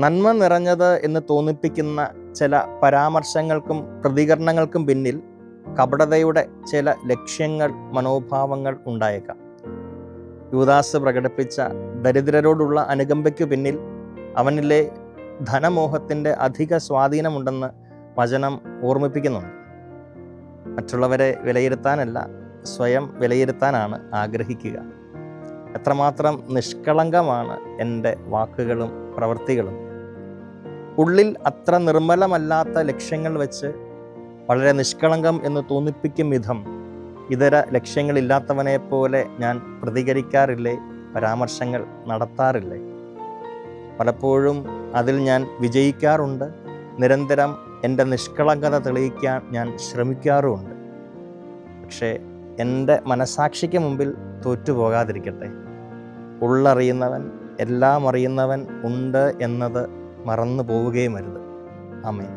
നന്മ നിറഞ്ഞത് എന്ന് തോന്നിപ്പിക്കുന്ന ചില പരാമർശങ്ങൾക്കും പ്രതികരണങ്ങൾക്കും പിന്നിൽ കപടതയുടെ ചില ലക്ഷ്യങ്ങൾ, മനോഭാവങ്ങൾ ഉണ്ടായേക്കാം. യൂദാസ് പ്രകടിപ്പിച്ച ദരിദ്രരോടുള്ള അനുകമ്പയ്ക്കു പിന്നിൽ അവനിലെ ധനമോഹത്തിൻ്റെ അധിക സ്വാധീനമുണ്ടെന്ന് വചനം ഓർമ്മിപ്പിക്കുന്നുണ്ട്. മറ്റുള്ളവരെ വിലയിരുത്താനല്ല, സ്വയം വിലയിരുത്താനാണ് ആഗ്രഹിക്കുക. എത്രമാത്രം നിഷ്കളങ്കമാണ് എൻ്റെ വാക്കുകളും പ്രവൃത്തികളും. ഉള്ളിൽ അത്ര നിർമ്മലമല്ലാത്ത ലക്ഷ്യങ്ങൾ വെച്ച് വളരെ നിഷ്കളങ്കം എന്ന് തോന്നിപ്പിക്കും വിധം ഇതര ലക്ഷ്യങ്ങളില്ലാത്തവനെ പോലെ ഞാൻ പ്രതികരിക്കാറില്ലേ, പരാമർശങ്ങൾ നടത്താറില്ലേ? പലപ്പോഴും അതിൽ ഞാൻ വിജയിക്കാറുണ്ട്. നിരന്തരം എൻ്റെ നിഷ്കളങ്കത തെളിയിക്കാൻ ഞാൻ ശ്രമിക്കാറുമുണ്ട്. പക്ഷേ എൻ്റെ മനസാക്ഷിക്ക് മുമ്പിൽ തോറ്റുപോകാതിരിക്കട്ടെ. ഉള്ളറിയുന്നവൻ, എല്ലാം അറിയുന്നവൻ ഉണ്ട് എന്നത് മറന്നു പോവുകയും അരുത്. ആമേൻ.